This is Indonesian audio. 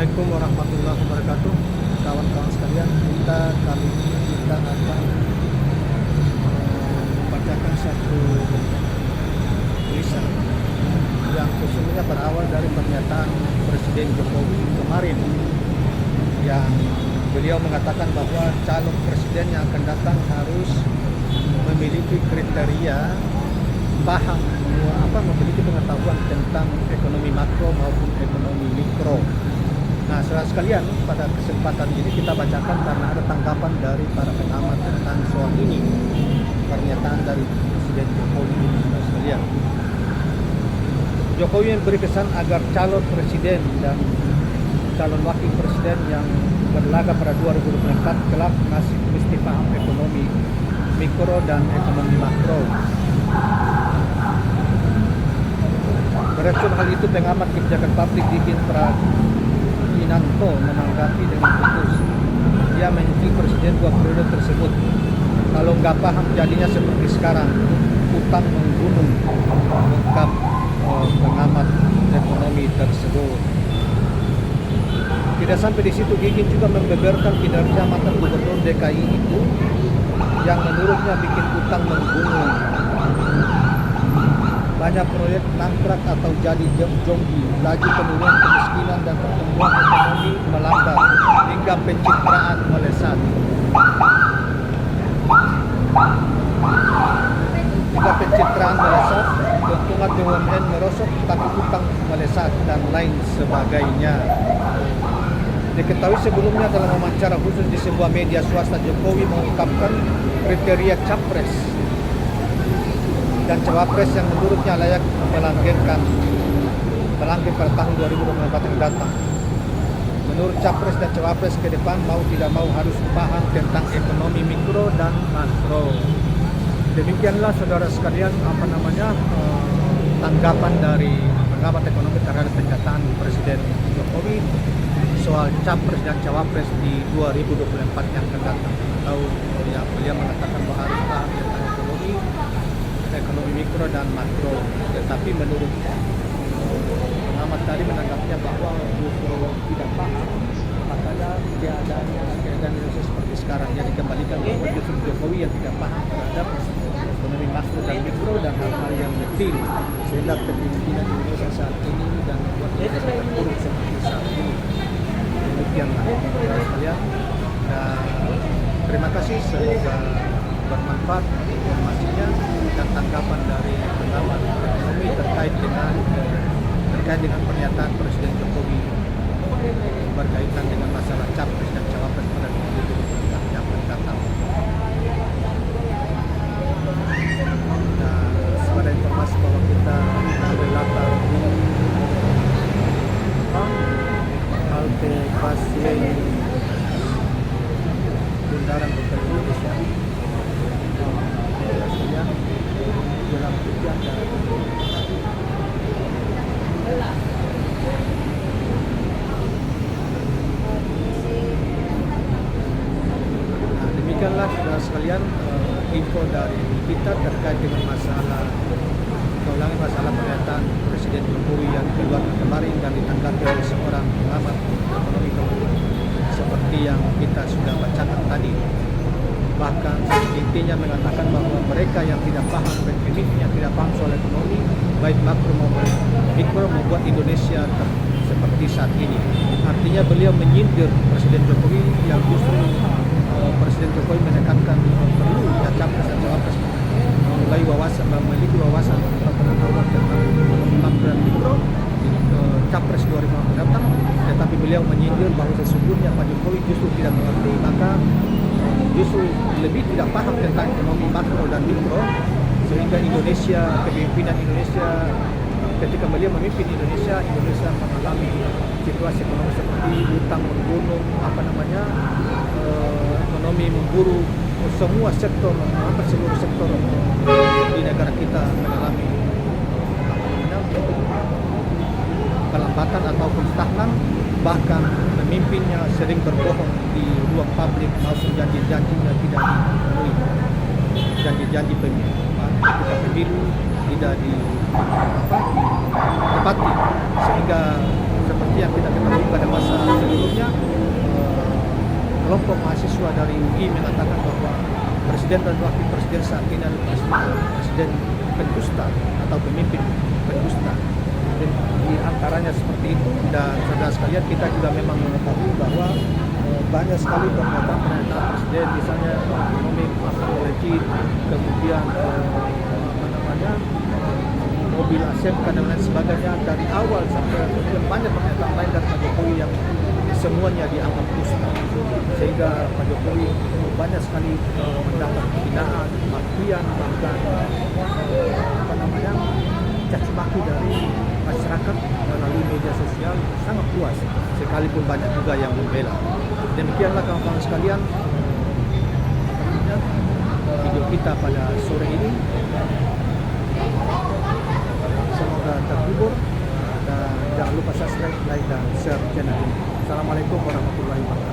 Assalamualaikum warahmatullahi wabarakatuh. Kawan-kawan sekalian, kali ini kita akan membacakan satu tulisan yang sesungguhnya berawal dari pernyataan Presiden Jokowi kemarin, yang beliau mengatakan bahwa calon presiden yang akan datang harus memiliki kriteria memiliki pengetahuan tentang ekonomi makro maupun ekonomi mikro. Nah, saudara sekalian, pada kesempatan ini kita bacakan karena ada tanggapan dari para pengamat tentang soal ini, pernyataan dari Presiden Jokowi. Saudara sekalian, Jokowi memberi kesan agar calon presiden dan calon wakil presiden yang berlaga pada 2024 kelak mesti paham ekonomi mikro dan ekonomi makro. Merespon hal itu, pengamat kebijakan publik Didin Prajinanto menanggapi dengan tegas. Dia menyebut presiden 2 periode tersebut kalau nggak paham jadinya seperti sekarang, utang menggunung, ungkap pengamat ekonomi tersebut. Tidak sampai di situ, Gigin juga membeberkan kinerja mantan gubernur DKI itu yang menurutnya bikin utang menggunung. Banyak proyek mangkrak atau jadi zombie, laju penurunan kemiskinan dan pertumbuhan ekonomi melambat hingga pencitraan melesat. Keuntungan BUMN merosot, tapi utang melesat dan lain sebagainya. Diketahui sebelumnya dalam wawancara khusus di sebuah media swasta, Jokowi mengungkapkan kriteria capres dan cawapres yang menurutnya layak melanggeng pada tahun 2024 yang datang. Menurut capres dan cawapres ke depan mau tidak mau harus paham tentang ekonomi mikro dan makro. Demikianlah saudara sekalian tanggapan dari pengamat ekonomi terhadap pernyataan Presiden Jokowi soal capres dan cawapres di 2024 yang akan datang. Beliau mengatakan bahwa harus paham tentang ekonomi mikro dan makro, tetapi menurut pengamat tadi menanggapnya bahwa justru tidak paham, makanya keadaan Indonesia seperti sekarang. Jadi kembalikan bahwa justru Jokowi yang tidak paham terhadap ekonomi makro dan mikro dan hal-hal yang detail, sehingga kepemimpinan Indonesia saat ini dan membuat Indonesia terpuruk seperti saat ini. Demikianlah sekalian, dan terima kasih, semoga bermanfaat informasinya dan tanggapan dari pengamat ekonomi terkait dengan pernyataan Presiden Jokowi berkaitan dengan masalah capres dan cawapres pada 2024 yang akan datang. Dan ada informasi bahwa kita ada latar di halte pasien Bundaran Hotel Indonesia. Dalam tujuan demikianlah saudara sekalian, info dari kita terkait dengan masalah pernyataan Presiden Jokowi yang dikeluarkan kemarin dan ditanggapi oleh seorang pengamat ekonomi seperti yang kita sudah bacakan tadi. Bahkan intinya mengatakan bahwa mereka yang tidak paham yang tidak paham soal ekonomi baik makro maupun mikro membuat Indonesia seperti saat ini. Artinya beliau menyindir Presiden Jokowi yang justru Presiden Jokowi menekankan perlu capres dan cawapres memiliki wawasan atau pengetahuan tentang ekonomi makro dan mikro capres 2024 datang, tetapi beliau menyindir bahwa sesungguhnya Pak Jokowi justru tidak mengerti, maka justru lebih tidak paham tentang ekonomi makro dan mikro, sehingga kepemimpinan Indonesia ketika beliau memimpin Indonesia mengalami situasi ekonomi seperti utang menggunung, ekonomi memburuk, semua sektor, seluruh sektor di negara kita mengalami pelambatan ataupun stagnan, bahkan pemimpinnya sering berbohong di ruang publik maupun janji-janjinya tidak dipenuhi. Janji-janji ketika pemilu tidak ditepati, sehingga seperti yang kita ketahui pada masa saja kelompok mahasiswa dari UI mengatakan bahwa presiden dan wakil presiden saat ini adalah presiden pendusta atau pemimpin pendusta. Dan di antaranya seperti itu, dan saudara sekalian kita juga memang mengetahui bahwa banyak sekali pernyataan presiden, misalnya ekonomi pasar legit, kemudian mobil ASEMK dan lain sebagainya, dari awal sampai kemudian banyak pernyataan lain dari Pak Jokowi yang semuanya dianggap dusta, sehingga Pak Jokowi banyak sekali mendapat hinaan, makian, bahkan caci maki dari masyarakat melalui media sosial sangat luas, sekalipun banyak juga yang membela. Demikianlah kawan-kawan sekalian video kita pada sore ini. Semoga terhibur, dan jangan lupa subscribe, like, dan share channel ini. Assalamualaikum warahmatullahi wabarakatuh.